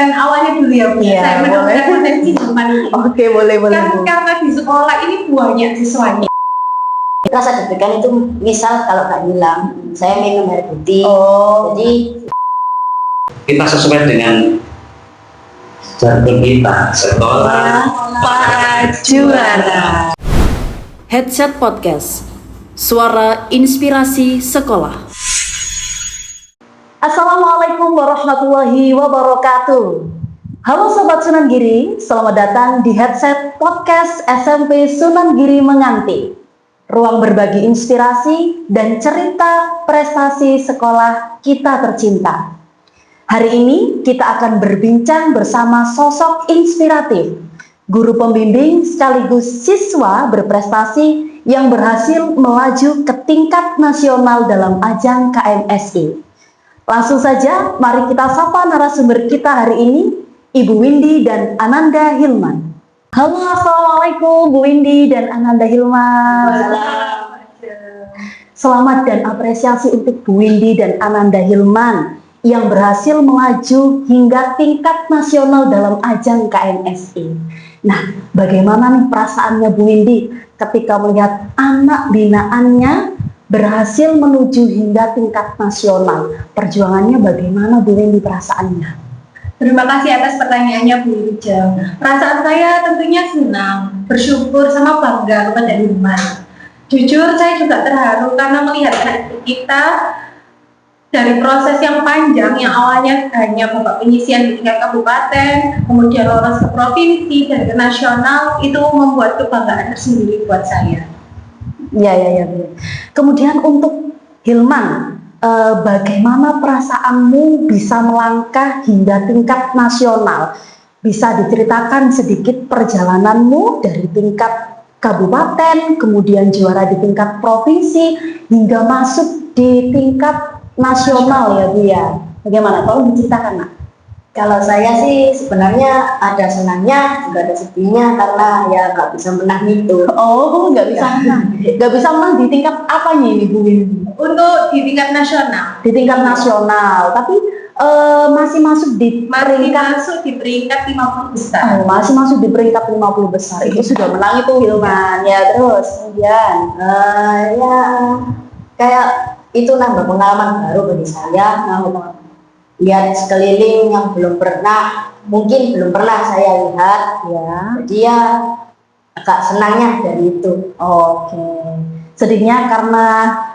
menceritakan awalnya dulu ya Bu. Iya, Saya menemukan potensi Hilman ini. Oke, boleh. Karena di sekolah ini banyak siswanya. Rasa deg-degan itu misal kalau nggak hilang, saya minum air putih. Jadi kita sesuai dengan jargon kita, sekolah para juara. Headset Podcast, suara inspirasi sekolah. Assalamualaikum warahmatullahi wabarakatuh. Halo Sobat Sunan Giri, selamat datang di Headset Podcast SMP Sunan Giri Menganti. Ruang berbagi inspirasi dan cerita prestasi sekolah kita tercinta. Hari ini kita akan berbincang bersama sosok inspiratif, guru pembimbing sekaligus siswa berprestasi yang berhasil melaju ke tingkat nasional dalam ajang KMSI. Langsung saja, mari kita sapa narasumber kita hari ini, Ibu Windy dan Ananda Hilman. Halo, Assalamualaikum Bu Windy dan Ananda Hilman. Selamat dan apresiasi untuk Bu Windy dan Ananda Hilman yang berhasil melaju hingga tingkat nasional dalam ajang KMSI. Nah, bagaimana nih perasaannya Bu Windy ketika melihat anak binaannya berhasil menuju hingga tingkat nasional? Perjuangannya bagaimana Bu Windy perasaannya? Terima kasih atas pertanyaannya Bu Wijam. Perasaan saya tentunya senang, bersyukur sama bangga kepada Hilman. Jujur saya juga terharu karena melihat anak kita dari proses yang panjang yang awalnya hanya babak penyisian di tingkat kabupaten, kemudian lolos ke provinsi dan ke nasional, itu membuat kebanggaan tersendiri buat saya. Ya. Kemudian untuk Hilman, bagaimana perasaanmu bisa melangkah hingga tingkat nasional? Bisa diceritakan sedikit perjalananmu dari tingkat kabupaten, kemudian juara di tingkat provinsi, hingga masuk di tingkat nasional ya Bu ya. Bagaimana? Tolong diceritakan Nak. kalau saya sih sebenarnya ada senangnya juga ada sedihnya karena ya nggak bisa menang itu. Oh, nggak bisa menang. Nggak bisa menang di tingkat apanya ini Bu Windy? Untuk di tingkat nasional, Di tingkat nasional, tapi masih masuk di peringkat masuk di peringkat 50 besar. masih masuk di peringkat 50 besar. Itu sudah menang itu Hilman. Ya, terus kemudian Ya kayak itu nambah pengalaman baru bagi saya, lihat sekeliling yang belum pernah saya lihat ya. jadi ya agak senangnya dari itu. Oke. Sedihnya karena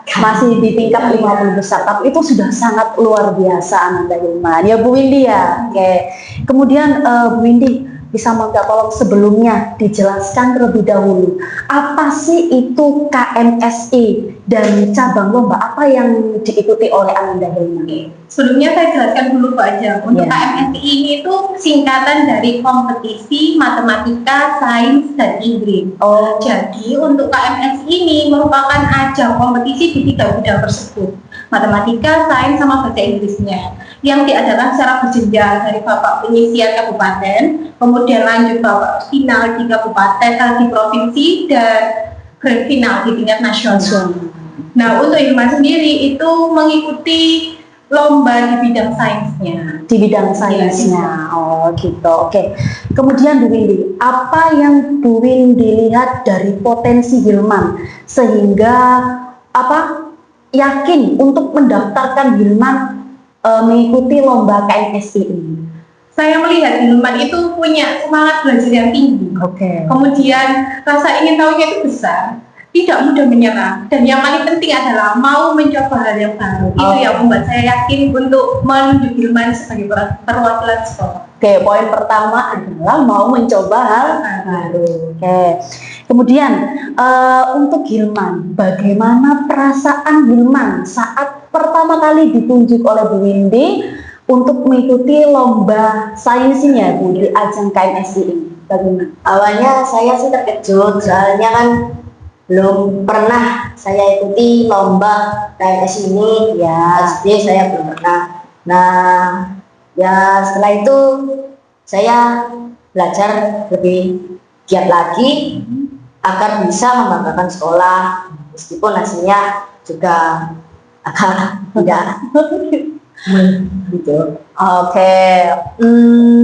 masih di tingkat 50 besar, tapi itu sudah sangat luar biasa Ananda Hilman. Ya Bu Windy ya. Oke. Kemudian Bu Windy bisa minta tolong sebelumnya dijelaskan terlebih dahulu apa sih itu KMSI dan cabang lomba apa yang diikuti oleh Ananda Hilman? Sebelumnya saya jelaskan dulu Pak Ajam. Untuk KMSI ini itu singkatan dari kompetisi matematika, sains, dan Inggris. Jadi untuk KMSI ini merupakan ajang kompetisi di 3 bidang tersebut. Matematika, sains, sama bahasa Inggrisnya. Yang diadakan secara berjenjang dari babak penyisian kabupaten, kemudian lanjut babak final di kabupaten, di provinsi, dan grand final di tingkat nasional. Nah, untuk Hilman sendiri itu mengikuti lomba di bidang sainsnya. Di bidang sainsnya. Oh gitu. Oke. Kemudian Bu Windy, apa yang Bu Windy lihat dari potensi Hilman sehingga yakin untuk mendaftarkan Hilman mengikuti lomba KMSI ini? Saya melihat Hilman itu punya semangat belajar yang tinggi. Kemudian rasa ingin tahunya itu besar, tidak mudah menyerah, dan yang paling penting adalah mau mencoba hal yang baru. Itu yang membuat saya yakin untuk menunjuk Hilman sebagai perwakilan sekolah. Oke, poin pertama adalah mau mencoba hal baru. Oke. Kemudian untuk Hilman, bagaimana perasaan Hilman saat pertama kali ditunjuk oleh Bu Windy untuk mengikuti lomba sainsinya Bu di ajang KMSI ini? Bagaimana? Awalnya saya sih terkejut, soalnya kan belum pernah saya ikuti lomba KMSI ini, ya SD saya belum pernah. Nah, ya setelah itu saya belajar lebih giat lagi agar bisa membanggakan sekolah, meskipun hasilnya juga agak tidak gitu. Oke,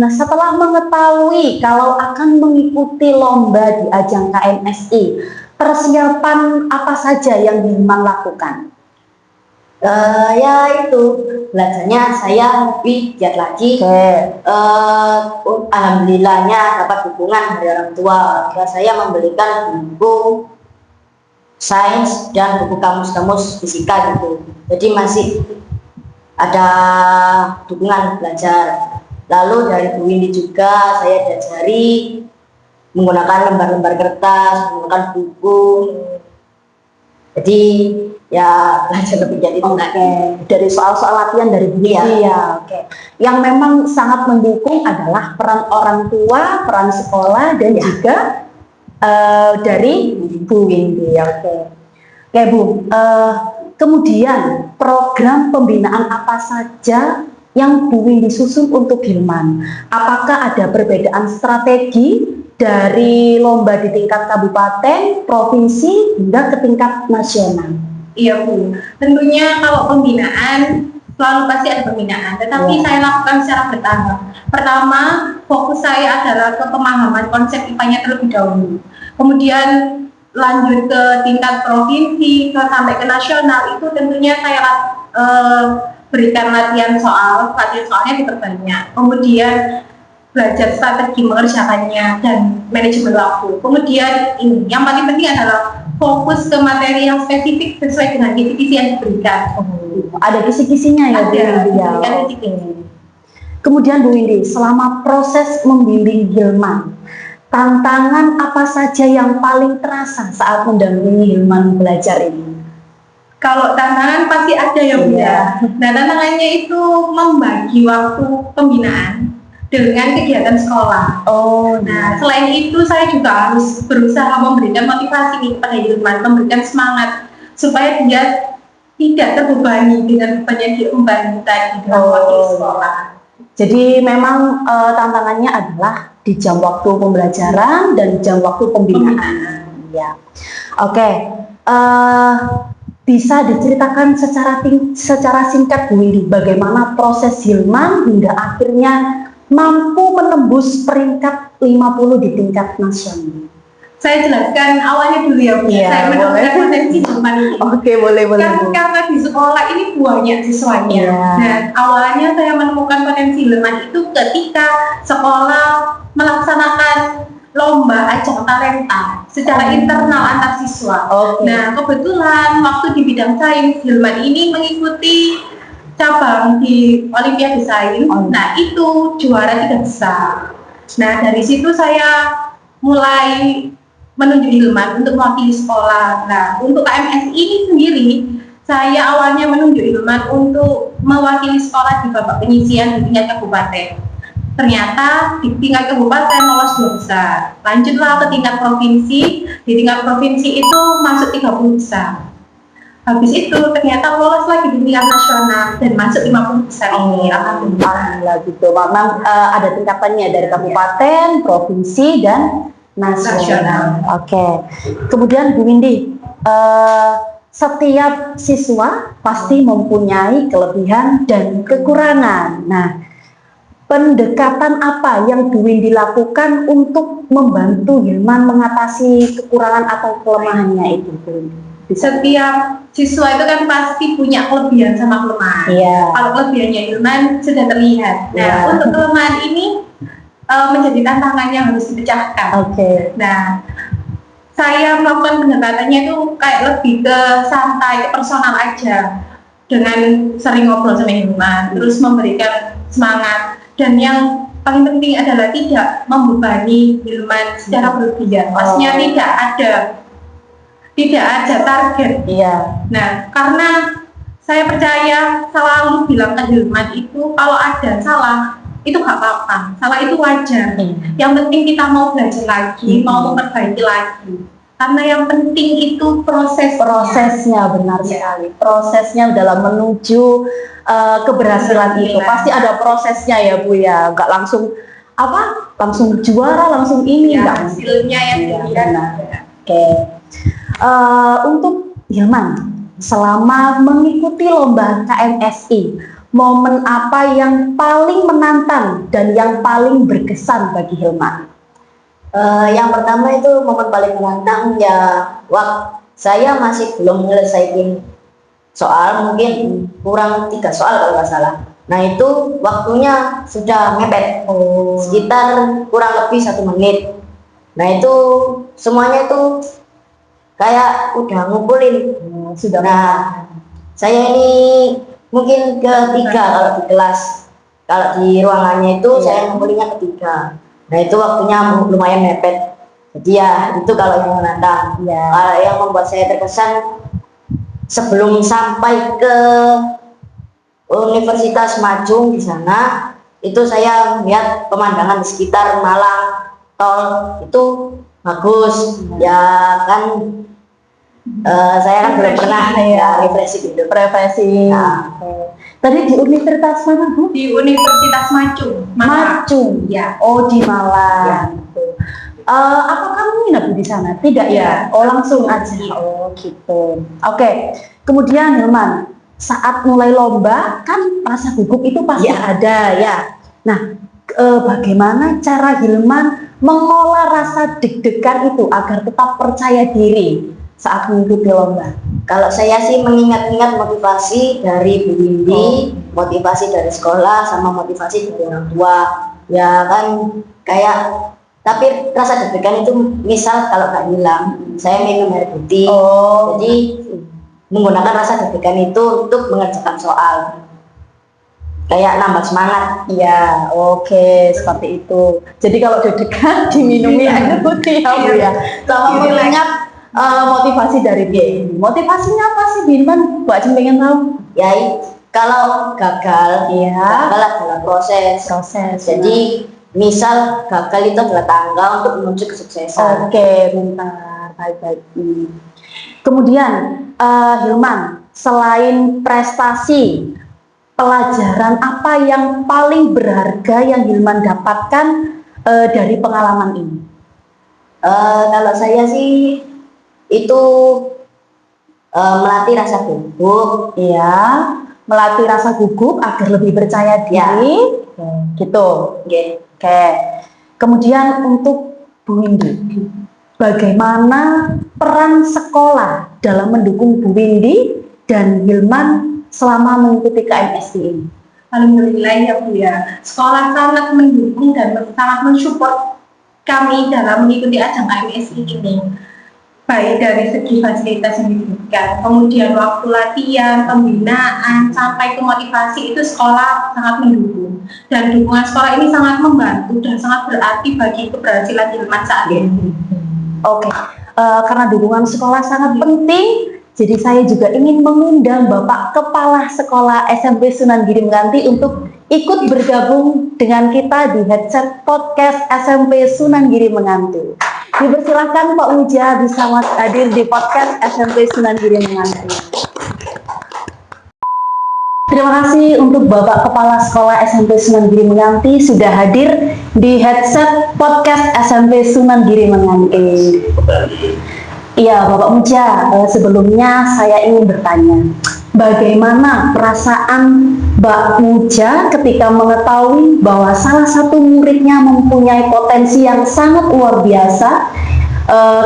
setelah mengetahui kalau akan mengikuti lomba di ajang KMSI, persiapan apa saja yang Hilman lakukan? Ya itu belajarnya saya lebih giat lagi. Alhamdulillahnya dapat dukungan dari orang tua. Akhirnya saya membelikan buku sains dan buku kamus-kamus fisika gitu. Jadi masih ada dukungan belajar. Lalu dari Bu Windy juga saya diajari menggunakan lembar-lembar kertas, menggunakan buku. Jadi ya belajar lebih giat itu. Dari soal-soal latihan dari Bu Windy ya. Oke. Yang memang sangat mendukung adalah peran orang tua, peran sekolah, dan juga dari Bu Windy. Oke Bu. Kemudian program pembinaan apa saja yang Bu Windy susun untuk Hilman? Apakah ada perbedaan strategi dari lomba di tingkat kabupaten, provinsi, hingga ke tingkat nasional? Iya Bu, tentunya kalau pembinaan selalu pasti ada pembinaan, tetapi saya lakukan secara bertahap. Pertama, fokus saya adalah ke pemahaman konsep IPA-nya terlebih dahulu. Kemudian lanjut ke tingkat provinsi, sampai ke nasional, itu tentunya saya berikan latihan soalnya diperbanyak. Kemudian belajar strategi mengerjakannya dan manajemen waktu. Kemudian ini yang paling penting adalah fokus ke materi yang spesifik sesuai dengan kisi-kisi yang diberikan. Ada kisi-kisinya ya Bu Windy ya. Kemudian Bu Windy, selama proses membimbing Hilman, tantangan apa saja yang paling terasa saat mendampingi Hilman belajar ini? Kalau tantangan pasti ada ya Bu ya. Nah, tantangannya itu membagi waktu pembinaan dengan kegiatan sekolah. Nah, selain itu saya juga harus berusaha memberikan motivasi nih kepada Hilman, memberikan semangat supaya dia tidak terbebani dengan beban yang diemban tadi dalam waktu sekolah. Jadi memang tantangannya adalah di jam waktu pembelajaran dan jam waktu pembinaan. Ya. Oke. Bisa diceritakan secara singkat Bu Windy bagaimana proses Hilman hingga akhirnya mampu menembus peringkat 50 di tingkat nasional? Saya jelaskan awalnya dulu ya Bu. Saya menemukan potensi Hilman ini. Oke, boleh. Karena di sekolah ini banyak siswanya. Dan awalnya saya menemukan potensi Hilman itu ketika sekolah melaksanakan lomba ajang talenta secara internal antar siswa. Nah, kebetulan waktu di bidang sains Hilman ini mengikuti cabang di Olimpiade Sains. Nah, itu juara 3 besar. Nah, dari situ saya mulai menunjuk Hilman untuk mewakili sekolah. Nah, untuk KMSI ini sendiri, saya awalnya menunjuk Hilman untuk mewakili sekolah di babak penyisian di tingkat kabupaten. Ternyata di tingkat kabupaten lolos 2 besar. Lanjutlah ke tingkat provinsi. Di tingkat provinsi itu masuk 30 besar. Habis itu ternyata lolos lagi di tingkat nasional dan masuk 50 besar ini. Alhamdulillah gitu. Memang ada tingkatannya dari kabupaten, provinsi, dan nasional. Oke. Kemudian Bu Windy, setiap siswa pasti mempunyai kelebihan dan kekurangan. Nah, pendekatan apa yang Bu Windy lakukan untuk membantu Hilman mengatasi kekurangan atau kelemahannya itu, Bu Windy? Setiap siswa itu kan pasti punya kelebihan sama kelemahan. Kalau kelebihannya Hilman sudah terlihat. Nah, untuk kelemahan ini menjadi tantangan yang harus dipecahkan. Nah, saya melakukan pendekatannya itu kayak lebih ke santai, ke personal aja, dengan sering ngobrol sama Hilman, terus memberikan semangat. Dan yang paling penting adalah tidak membebani Hilman secara berlebihan. Maksudnya tidak ada target. Nah, karena saya percaya selalu bilang ke Hilman itu kalau ada salah itu gak apa-apa, salah itu wajar. Yang penting kita mau belajar lagi, mau memperbaiki lagi. Karena yang penting itu prosesnya benar sekali. Prosesnya dalam menuju keberhasilan itu pasti ada prosesnya ya Bu ya, nggak langsung juara langsung ini nggak hasilnya yang dilihat. Untuk Hilman selama mengikuti lomba KMSI, momen apa yang paling menantang dan yang paling berkesan bagi Hilman? Yang pertama itu momen paling menantang ya waktu saya masih belum menyelesaikan soal, mungkin kurang 3 soal kalau nggak salah. Nah itu waktunya sudah mepet, sekitar kurang lebih 1 menit. Nah itu semuanya itu kayak udah ngumpulin. Sudah. Nah saya ini mungkin ketiga kalau di kelas, kalau di ruangannya itu saya ngumpulinnya ketiga. Nah itu waktunya lumayan mepet. Jadi ya itu kalau yang menantang. Kalau yang membuat saya terkesan sebelum sampai ke Universitas Majung di sana, itu saya melihat pemandangan di sekitar Malang tol itu bagus. Ya kan saya kan belum pernah ya refreshing gitu. Refreshing. Nah, Tadi di universitas mana, Bu? Di Universitas Macung. Macung. Ya. Oh, di Malang. Apa kamu nginep di sana? Tidak ya? Oh, langsung aja. Oh, gitu. Oke. Kemudian Hilman, saat mulai lomba kan rasa gugup itu pasti ada ya. Nah, bagaimana cara Hilman mengolah rasa deg-degan itu agar tetap percaya diri saat mengikuti lomba? kalau saya sih mengingat-ingat motivasi dari Bu Windy, motivasi dari sekolah, sama motivasi dari orang tua. Ya kan kayak, tapi rasa deg-degan itu misal kalau nggak hilang, saya minum air putih. Jadi menggunakan rasa deg-degan itu untuk mengerjakan soal. Kayak nambah semangat. Ya, oke, seperti itu. Jadi kalau deg-degan diminumi air putih ya, Bu ya. Sama mengingat motivasi dari BI. Motivasinya apa sih, Hilman? Bu Ajeng pengen tahu. Ya kalau gagal, gagal adalah proses. Jadi misal gagal itu adalah tangga untuk menuju kesuksesan. Oke, bentar, baik-baik. Kemudian Hilman, selain prestasi, pelajaran apa yang paling berharga yang Hilman dapatkan dari pengalaman ini? Kalau saya sih itu melatih rasa gugup, ya, melatih rasa gugup agar lebih percaya diri, gitu. Oke. Kemudian untuk Bu Windy, bagaimana peran sekolah dalam mendukung Bu Windy dan Hilman selama mengikuti KMSI ini? Alhamdulillah ya Bu ya, sekolah sangat mendukung dan sangat mensupport kami dalam mengikuti ajang KMSI ini. Baik dari segi fasilitas yang diberikan, kemudian waktu latihan, pembinaan, sampai ke motivasi, itu sekolah sangat mendukung. Dan dukungan sekolah ini sangat membantu dan sangat berarti bagi keberhasilan Hilman saat ini. Oke, karena dukungan sekolah sangat penting, jadi saya juga ingin mengundang Bapak Kepala Sekolah SMP Sunan Giri Menganti untuk ikut bergabung dengan kita di headset podcast SMP Sunan Giri Menganti. Dipersilahkan Pak Muja bisa hadir di podcast SMP Sunan Giri Menganti. Terima kasih untuk Bapak Kepala Sekolah SMP Sunan Giri Menganti sudah hadir di headset podcast SMP Sunan Giri Menganti. Iya, Bapak Muja, sebelumnya saya ingin bertanya, bagaimana perasaan Mbak Muja ketika mengetahui bahwa salah satu muridnya mempunyai potensi yang sangat luar biasa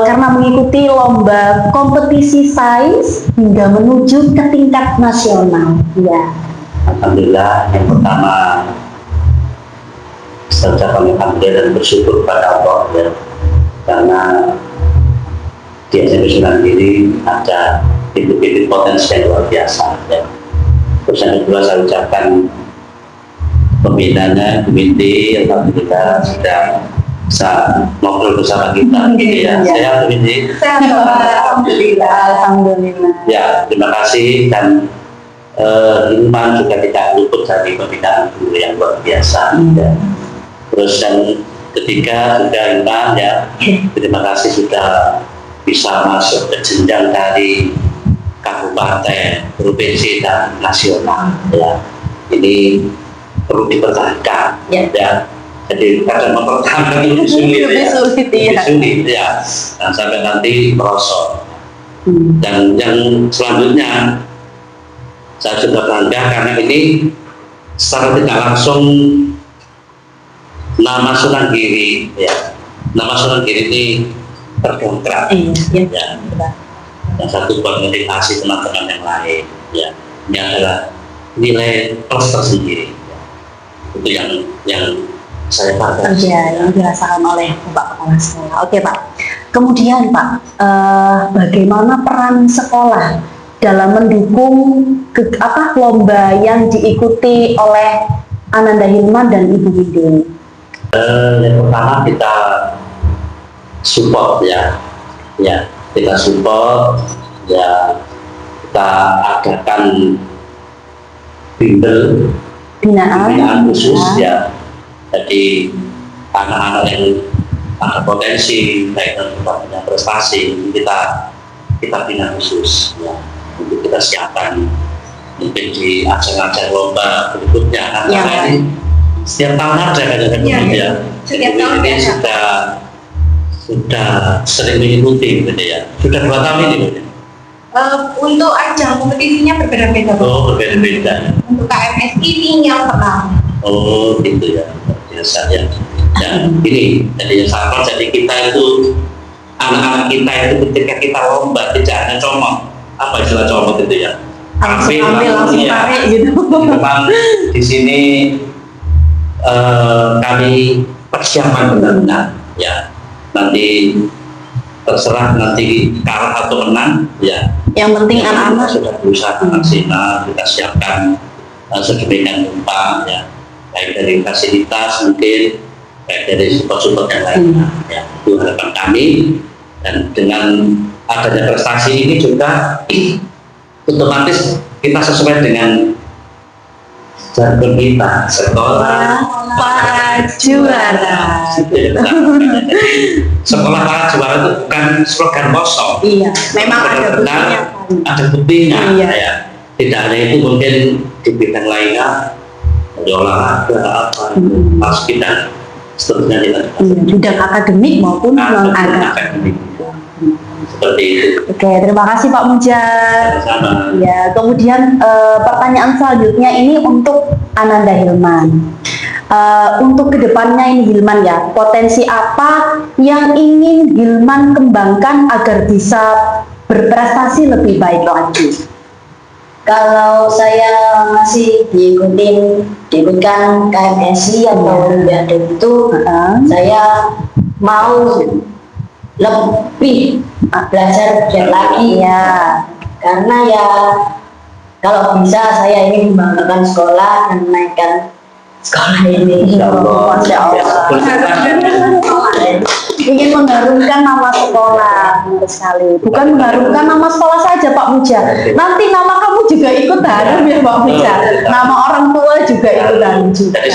karena mengikuti lomba kompetisi sains hingga menuju ke tingkat nasional? Ya. Alhamdulillah, yang pertama saya ucapkan alhamdulillah dan bersyukur pada Allah ya, karena di SMP Sunan Giri ada bibit-bibit potensi yang luar biasa ya. Terus yang kedua saya ucapkan pembinanya komite, alhamdulillah sudah bisa ngobrol bersama kita gitu ya. Saya komite. Alhamdulillah. Ya, terima kasih. Dan Hilman juga tidak luput dari pembinaan guru yang luar biasa ya. Terus yang ketiga sudah Hilman ya, terima kasih sudah bisa masuk ke jenjang dari kabupaten, provinsi dan nasional ya. Ini perlu dipertahankan ya. Jadi kadang mempertahankan lebih sulit, lebih sulit ya. Dan sampai nanti merosot. Dan yang selanjutnya saya sudah bangga karena ini secara tidak langsung nama Sunan Giri ini terdongkrak. Ya. Yang satu buat motivasi teman-teman yang lain. Ya. Ini adalah nilai plus tersendiri. Itu yang saya pakai. Yang dirasakan oleh Bapak Kepala Sekolah. Oke Pak. Kemudian Pak, bagaimana peran sekolah dalam mendukung lomba yang diikuti oleh Ananda Hilman dan Ibu Windy? Yang pertama kita support ya, kita support ya, kita adakan binaan khusus ya. Jadi anak-anak yang ada potensi baik dan punya prestasi kita bina khusus ya, untuk kita siapkan mungkin di ajang-ajang lomba berikutnya karena ini setiap tahun ada kan ya. Setiap tahun ini sudah sering mengikuti gitu ya. Sudah 2 tahun ini gitu. Untuk ajang kompetisinya berbeda-beda. Oh, berbeda-beda. Untuk KMS ini yang pertama. Oh, gitu ya. Biasa ya. Dan ini jadi kita itu anak-anak kita itu ketika kita lomba tidak hanya comot. Apa istilah comot itu ya? Langsung tarik gitu. Memang di sini kami persiapan benar-benar ya. Nanti terserah nanti kalah atau menang ya. Yang penting anak-anak sudah berusaha maksimal, kita siapkan sedemikian rupa ya, baik dari fasilitas mungkin, baik dari support yang lainnya ya. Itu harapan kami, dan dengan adanya prestasi ini juga otomatis kita sesuai dengan jargon kita, sekolah para juara. Sekolah para juara itu bukan slogan kosong. Iya, memang ada buktinya. Ada buktinya. Iya. Ya. Tidak hanya itu, mungkin di bidang lainnya, di olahraga apa, basket dan seterusnya kita. Bidang akademik maupun non akademik. Seperti itu. Oke, terima kasih Pak Mujar. Sama-sama. Ya, kemudian pertanyaan selanjutnya ini untuk Ananda Hilman. Untuk kedepannya ini Hilman ya, potensi apa yang ingin Hilman kembangkan agar bisa berprestasi lebih baik lagi? Kalau saya masih diikutkan KMSI atau Olimpiade itu, saya mau lebih belajar giat lagi ya, karena ya kalau bisa saya ingin membanggakan sekolah dan menaikkan sekolah ini. Masya Allah. Ingin mengharumkan nama sekolah, benar sekali. Bukan mengharumkan nama sekolah saja Pak Mujar. Nanti nama kamu juga ikut harum ya Pak Mujar. Nama orang tua juga ikut harum juga. Jadi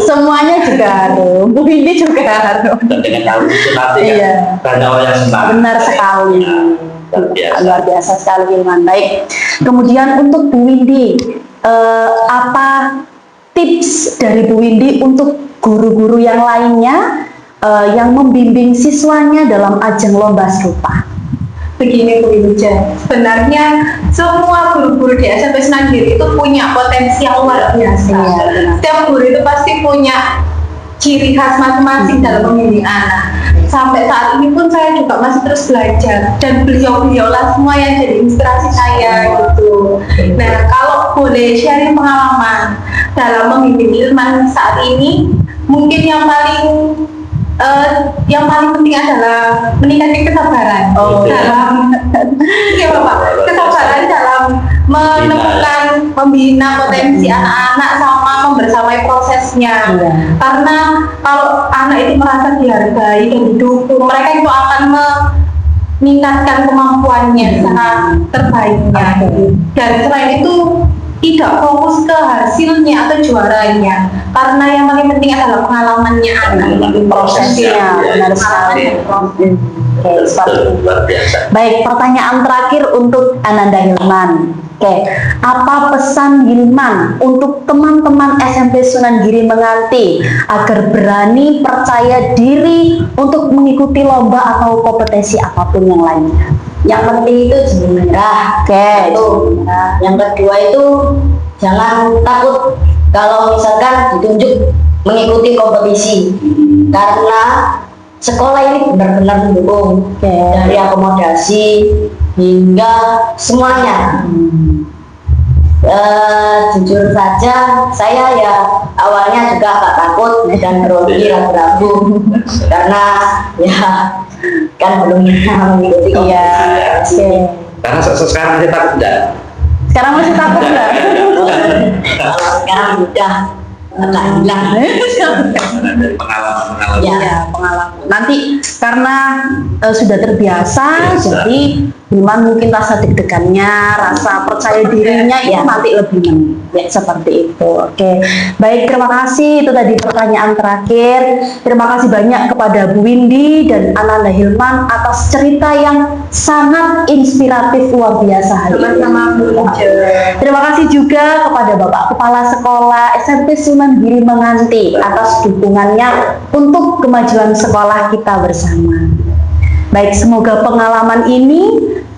Semuanya juga harum. Bu Windy juga harum. Dan dengan hal itu nanti Iya. kan banyak orang yang senang. Benar sekali. Luar biasa sekali Hilman. Baik. Kemudian untuk Bu Windy, apa tips dari Bu Windy untuk guru-guru yang lainnya yang membimbing siswanya dalam ajang lomba serupa? Begini Bu Winja, sebenarnya semua guru-guru di SMP Sunan Giri itu punya potensi yang luar biasa. Iya, benar. Setiap guru itu pasti punya ciri khas masing-masing dalam membimbing anak. Sampai saat ini pun saya juga masih terus belajar, dan beliau-beliaulah semua yang jadi inspirasi saya gitu. Nah, kalau boleh sharing pengalaman dalam membimbing Hilman saat ini, mungkin yang paling penting adalah meningkatkan kesabaran dalam kesabaran dalam menemukan, membina potensi anak-anak sama membersamai prosesnya. Karena kalau anak itu merasa dihargai dan didukung, mereka itu akan meningkatkan kemampuannya secara terbaiknya. Dan selain itu tidak fokus ke hasilnya atau juaranya, karena yang paling penting adalah pengalamannya anak, prosesnya. Benar sekali. Oke, seperti itu. Baik, pertanyaan terakhir untuk Ananda Hilman. Oke, apa pesan Hilman untuk teman-teman SMP Sunan Giri Menganti agar berani percaya diri untuk mengikuti lomba atau kompetisi apapun yang lainnya? Yang penting itu jangan menyerah. Oke. Yang kedua itu jangan takut kalau misalkan ditunjuk mengikuti kompetisi, karena sekolah ini benar-benar mendukung dari akomodasi hingga semuanya. Jujur saja saya ya awalnya juga agak takut dan grogi, ragu-ragu karena ya kan belum pernah mengikuti kompetisi. Karena sekarang kita takut enggak? Sekarang masih takut nggak? Kalau sekarang udah agak hilang. Dari pengalaman-pengalaman. Ya. Pengalaman. Nanti karena sudah terbiasa, jadi Hilman mungkin rasa deg-degannya, rasa percaya dirinya itu nanti lebih meningkat seperti itu. Oke, baik, terima kasih. Itu tadi pertanyaan terakhir. Terima kasih banyak kepada Bu Windy dan Ananda Hilman atas cerita yang sangat inspiratif luar biasa hari ini. Terima kasih juga kepada Bapak Kepala Sekolah SMP Sunan Giri Menganti atas dukungannya untuk kemajuan sekolah kita bersama. Baik, semoga pengalaman ini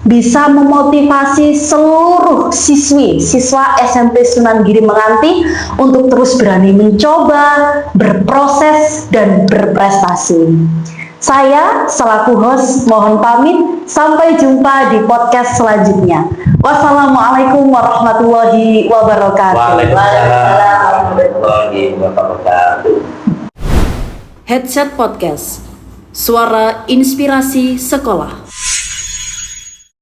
bisa memotivasi seluruh siswa SMP Sunan Giri Menganti untuk terus berani mencoba, berproses, dan berprestasi. Saya selaku host mohon pamit, sampai jumpa di podcast selanjutnya. Wassalamualaikum warahmatullahi wabarakatuh. Waalaikumsalam warahmatullahi wabarakatuh. Headset Podcast, suara inspirasi sekolah.